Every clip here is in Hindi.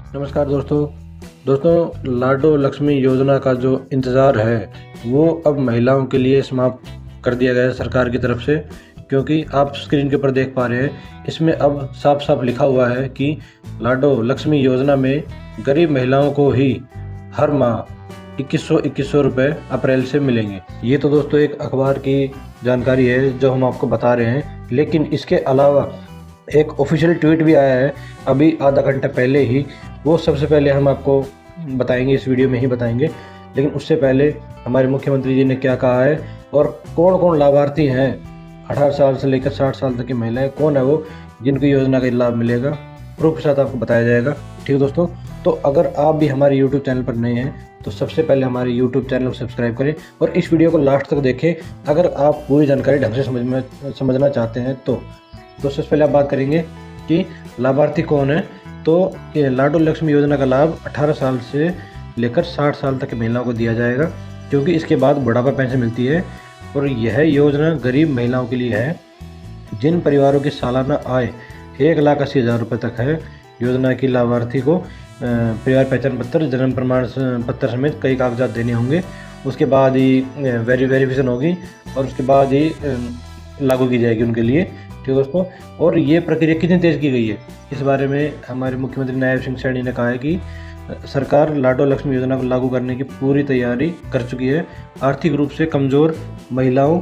नमस्कार दोस्तों लाडो लक्ष्मी योजना का जो इंतज़ार है वो अब महिलाओं के लिए समाप्त कर दिया गया है सरकार की तरफ से। क्योंकि आप स्क्रीन के ऊपर देख पा रहे हैं, इसमें अब साफ साफ लिखा हुआ है कि लाडो लक्ष्मी योजना में गरीब महिलाओं को ही हर माह 2100 रुपये अप्रैल से मिलेंगे। ये तो दोस्तों एक अखबार की जानकारी है जो हम आपको बता रहे हैं, लेकिन इसके अलावा एक ऑफिशियल ट्वीट भी आया है अभी आधा घंटा पहले ही। वो सबसे पहले हम आपको बताएंगे, इस वीडियो में ही बताएंगे। लेकिन उससे पहले हमारे मुख्यमंत्री जी ने क्या कहा है और कौन कौन लाभार्थी हैं, 18 साल से लेकर 60 साल तक की महिलाएं कौन है वो जिनको योजना का लाभ मिलेगा, प्रूफ के साथ आपको बताया जाएगा। ठीक है दोस्तों, तो अगर आप भी हमारे यूट्यूब चैनल पर नए हैं तो सबसे पहले हमारे यूट्यूब चैनल को सब्सक्राइब करें और इस वीडियो को लास्ट तक देखें अगर आप पूरी जानकारी ढंग से समझना चाहते हैं तो। सबसे पहले आप बात करेंगे कि लाभार्थी कौन है। तो ये लाडो लक्ष्मी योजना का लाभ 18 साल से लेकर 60 साल तक की महिलाओं को दिया जाएगा, क्योंकि इसके बाद बुढ़ापा पेंशन मिलती है। और यह योजना गरीब महिलाओं के लिए है जिन परिवारों की सालाना आय 1,80,000 रुपये तक है। योजना की लाभार्थी को परिवार पहचान पत्र, जन्म प्रमाण पत्र समेत कई कागजात देने होंगे। उसके बाद ही वेरिफिकेशन होगी और उसके बाद ही लागू की जाएगी उनके लिए। ठीक है दोस्तों, और ये प्रक्रिया कितनी तेज़ की गई है इस बारे में हमारे मुख्यमंत्री नायब सिंह सैनी ने कहा है कि सरकार लाडो लक्ष्मी योजना को लागू करने की पूरी तैयारी कर चुकी है। आर्थिक रूप से कमज़ोर महिलाओं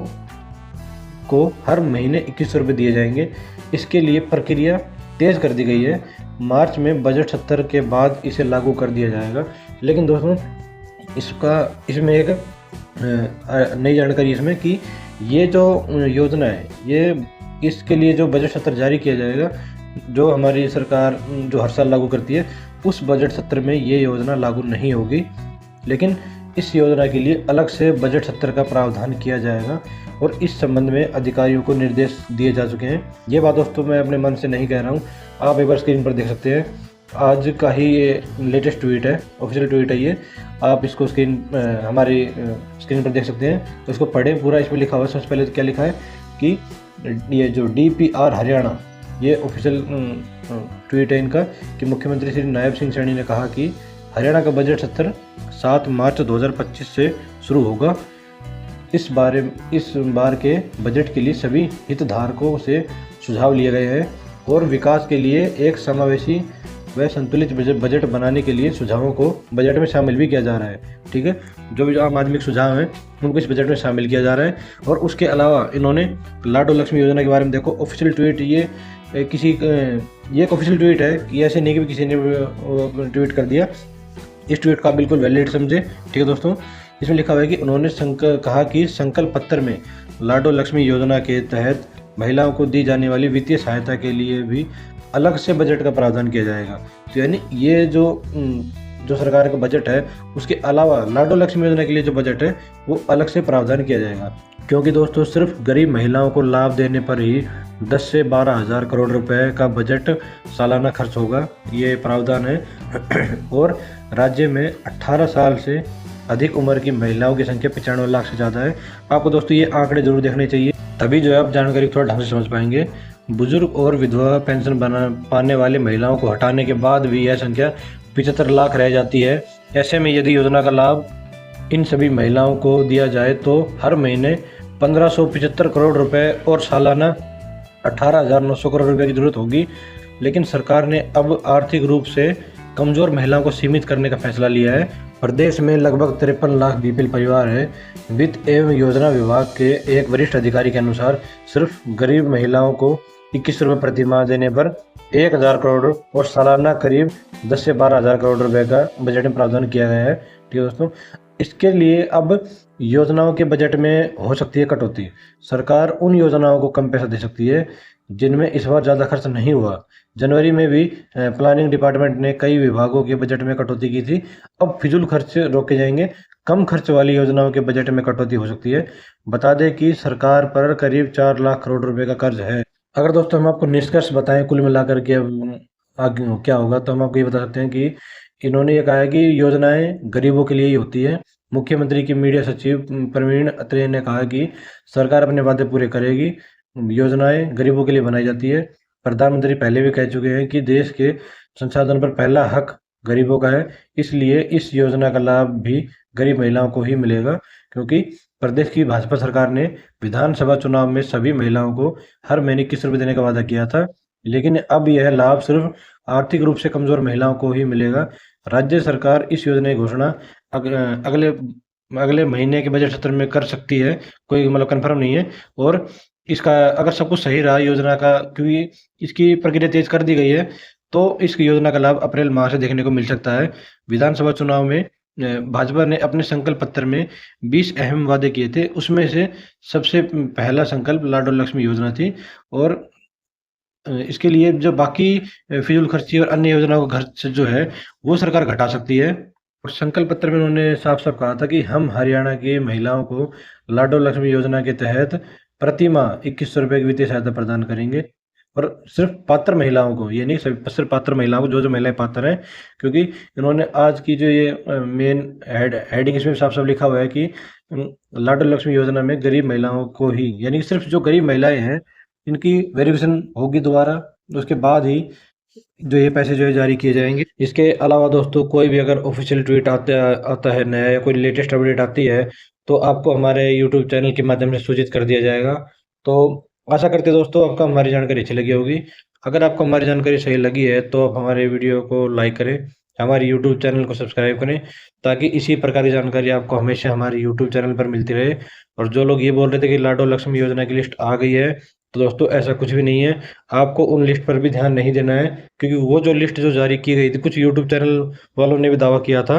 को हर महीने 2100 रुपये दिए जाएंगे। इसके लिए प्रक्रिया तेज़ कर दी गई है। मार्च में बजट सत्र के बाद इसे लागू कर दिया जाएगा। लेकिन दोस्तों इसमें एक नई जानकारी इसमें कि ये जो योजना है ये इसके लिए जो बजट सत्र जारी किया जाएगा, जो हमारी सरकार जो हर साल लागू करती है, उस बजट सत्र में ये योजना लागू नहीं होगी। लेकिन इस योजना के लिए अलग से बजट सत्र का प्रावधान किया जाएगा और इस संबंध में अधिकारियों को निर्देश दिए जा चुके हैं। ये बात दोस्तों मैं अपने मन से नहीं कह रहा हूँ, आप एक बार स्क्रीन पर देख सकते हैं। आज का ही ये लेटेस्ट ट्वीट है, ऑफिशियल ट्वीट है ये। आप इसको हमारी स्क्रीन पर देख सकते हैं, तो इसको पढ़ें पूरा। इसमें लिखा हुआ है, सबसे पहले तो क्या लिखा है कि ये जो DPR हरियाणा, ये ऑफिशियल ट्वीट है इनका कि मुख्यमंत्री श्री नायब सिंह सैनी ने कहा कि हरियाणा का बजट सत्र 7 मार्च 2025 से शुरू होगा। इस बार के बजट के लिए सभी हितधारकों से सुझाव लिए गए हैं और विकास के लिए एक समावेशी व संतुलित बजट बनाने के लिए सुझावों को बजट में शामिल भी किया जा रहा है। ठीक है, जो भी आम आदमी के सुझाव हैं उनको इस बजट में शामिल किया जा रहा है। और उसके अलावा इन्होंने लाडो लक्ष्मी योजना के बारे में देखो, ऑफिशियल ट्वीट ये एक ऑफिशियल ट्वीट है कि ऐसे नहीं कि किसी ने ट्वीट कर दिया। इस ट्वीट का बिल्कुल वैलिड समझे। ठीक है दोस्तों, इसमें लिखा हुआ है कि उन्होंने कहा कि संकल्प पत्र में लाडो लक्ष्मी योजना के तहत महिलाओं को दी जाने वाली वित्तीय सहायता के लिए भी अलग से बजट का प्रावधान किया जाएगा। तो यानी ये जो सरकार का बजट है उसके अलावा लाडो लक्ष्मी योजना के लिए जो बजट है वो अलग से प्रावधान किया जाएगा। क्योंकि दोस्तों सिर्फ गरीब महिलाओं को लाभ देने पर ही 10 से 12 हज़ार करोड़ रुपए का बजट सालाना खर्च होगा, ये प्रावधान है। और राज्य में 18 साल से अधिक उम्र की महिलाओं की संख्या 95 लाख से ज़्यादा है। आपको दोस्तों ये आंकड़े जरूर देखने चाहिए, तभी जो है आप जानकारी थोड़ा ढंग से समझ पाएंगे। बुजुर्ग और विधवा पेंशन पाने वाली महिलाओं को हटाने के बाद भी यह संख्या 75 लाख रह जाती है। ऐसे में यदि योजना का लाभ इन सभी महिलाओं को दिया जाए तो हर महीने 1575 करोड़ रुपए और सालाना 18,900 करोड़ रुपए की जरूरत होगी। लेकिन सरकार ने अब आर्थिक रूप से कमज़ोर महिलाओं को सीमित करने का फैसला लिया है। प्रदेश में लगभग 53 लाख BPL परिवार है। वित्त एवं योजना विभाग के एक वरिष्ठ अधिकारी के अनुसार सिर्फ गरीब महिलाओं को 21 रुपये प्रति माह देने पर 1,000 करोड़ और सालाना करीब 10 से 12 हज़ार करोड़ रुपए का बजट में प्रावधान किया गया है। ठीक है दोस्तों, इसके लिए अब योजनाओं के बजट में हो सकती है कटौती। सरकार उन योजनाओं को कम पैसा दे सकती है जिनमें इस बार ज़्यादा खर्च नहीं हुआ। जनवरी में भी प्लानिंग डिपार्टमेंट ने कई विभागों के बजट में कटौती की थी। अब फिजूल खर्च रोके जाएंगे, कम खर्च वाली योजनाओं के बजट में कटौती हो सकती है। बता दें कि सरकार पर करीब 4 लाख करोड़ रुपए का कर्ज है। अगर दोस्तों हम आपको निष्कर्ष बताएं कुल मिलाकर के आगे क्या होगा, तो हम आपको ये बता सकते हैं कि इन्होंने ये कहा है कि योजनाएं गरीबों के लिए ही होती है। मुख्यमंत्री की मीडिया सचिव प्रवीण अत्रेय ने कहा कि सरकार अपने वादे पूरे करेगी, योजनाएं गरीबों के लिए बनाई जाती है। प्रधानमंत्री पहले भी कह चुके हैं कि देश के संसाधन पर पहला हक गरीबों का है। इसलिए इस योजना का लाभ भी गरीब महिलाओं को ही मिलेगा, क्योंकि प्रदेश की भाजपा सरकार ने विधानसभा चुनाव में सभी महिलाओं को हर महीने किस्त रुपये देने का वादा किया था, लेकिन अब यह लाभ सिर्फ आर्थिक रूप से कमजोर महिलाओं को ही मिलेगा। राज्य सरकार इस योजना की घोषणा अगले अगले महीने के बजट सत्र में कर सकती है, कोई मतलब कंफर्म नहीं है। और इसका अगर सब कुछ सही रहा योजना का, क्योंकि इसकी प्रक्रिया तेज कर दी गई है, तो इस योजना का लाभ अप्रैल माह से देखने को मिल सकता है। विधानसभा चुनाव में भाजपा ने अपने संकल्प पत्र में 20 अहम वादे किए थे, उसमें से सबसे पहला संकल्प लाडो लक्ष्मी योजना थी। और इसके लिए जो बाकी फिजूल खर्ची और अन्य योजनाओं का खर्च जो है वो सरकार घटा सकती है। और संकल्प पत्र में उन्होंने साफ साफ कहा था कि हम हरियाणा की महिलाओं को लाडो लक्ष्मी योजना के तहत प्रति माह 2100 रुपये की वित्तीय सहायता प्रदान करेंगे। और सिर्फ पात्र महिलाओं को, ये नहीं सिर्फ पात्र महिलाओं को, जो महिलाएं पात्र हैं, क्योंकि इन्होंने आज की जो ये मेन हेडिंग इसमें साफ साफ लिखा हुआ है कि लाडो लक्ष्मी योजना में गरीब महिलाओं को ही, यानी कि सिर्फ जो गरीब महिलाएं हैं इनकी वेरिफिकेशन होगी दोबारा, उसके बाद ही जो ये पैसे जो है जारी किए जाएंगे। इसके अलावा दोस्तों, कोई भी अगर ऑफिशियल ट्वीट आता है नया, या कोई लेटेस्ट अपडेट आती है, तो आपको हमारे यूट्यूब चैनल के माध्यम से सूचित कर दिया जाएगा। तो आशा करते हैं दोस्तों आपको हमारी जानकारी अच्छी लगी होगी। अगर आपको हमारी जानकारी सही लगी है तो आप हमारे वीडियो को लाइक करें, हमारे यूट्यूब चैनल को सब्सक्राइब करें, ताकि इसी प्रकार की जानकारी आपको हमेशा हमारे यूट्यूब चैनल पर मिलती रहे। और जो लोग ये बोल रहे थे कि लाडो लक्ष्मी योजना की लिस्ट आ गई है, तो दोस्तों ऐसा कुछ भी नहीं है। आपको उन लिस्ट पर भी ध्यान नहीं देना है, क्योंकि वो जो लिस्ट जो जारी की गई थी, कुछ यूट्यूब चैनल वालों ने भी दावा किया था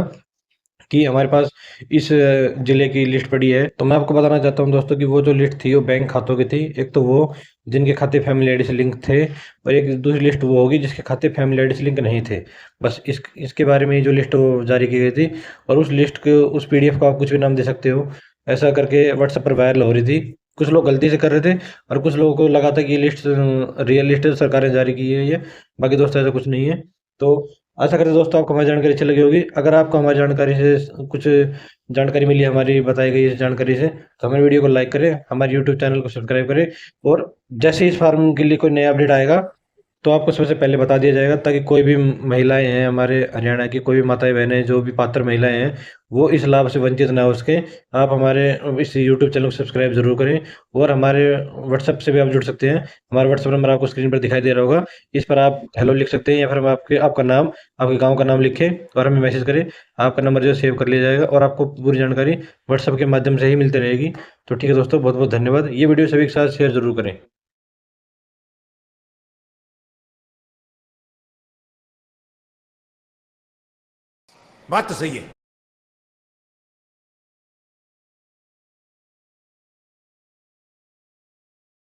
कि हमारे पास इस जिले की लिस्ट पड़ी है। तो मैं आपको बताना चाहता हूँ दोस्तों कि वो जो लिस्ट थी वो बैंक खातों की थी। एक तो वो जिनके खाते फैमिली आईडी से लिंक थे, और एक दूसरी लिस्ट वो होगी जिसके खाते फैमिली आईडी से लिंक नहीं थे। बस इसके बारे में ही जो लिस्ट वो जारी की गई थी। और उस लिस्ट को, उस पीडीएफ को आप कुछ भी नाम दे सकते हो, ऐसा करके व्हाट्सएप पर वायरल हो रही थी। कुछ लोग गलती से कर रहे थे और कुछ लोगों को लगा था कि ये लिस्ट रियल लिस्ट सरकार ने जारी की है ये। बाकी दोस्तों ऐसा कुछ नहीं है। तो आशा करते हैं दोस्तों आपको हमारी जानकारी अच्छी लगी होगी। अगर आपको हमारी जानकारी से कुछ जानकारी मिली, हमारी बताई गई इस जानकारी से, तो हमारे वीडियो को लाइक करें, हमारे यूट्यूब चैनल को सब्सक्राइब करें। और जैसे ही इस फार्म के लिए कोई नया अपडेट आएगा तो आपको सबसे पहले बता दिया जाएगा, ताकि कोई भी महिलाएं हैं हमारे हरियाणा की, कोई भी माताएं बहनें जो भी पात्र महिलाएं हैं, वो इस लाभ से वंचित ना हो सके। आप हमारे इस यूट्यूब चैनल को सब्सक्राइब जरूर करें। और हमारे व्हाट्सएप से भी आप जुड़ सकते हैं। हमारा व्हाट्सएप नंबर आपको स्क्रीन पर दिखाई दे रहा होगा, इस पर आप हेलो लिख सकते हैं, या फिर हम आपका नाम, आपके गाँव का नाम लिखें और हमें मैसेज करें। आपका नंबर जो सेव कर लिया जाएगा और आपको पूरी जानकारी व्हाट्सएप के माध्यम से ही मिलती रहेगी। तो ठीक है दोस्तों, बहुत बहुत धन्यवाद। ये वीडियो सभी के साथ शेयर जरूर करें। बात तो सही है।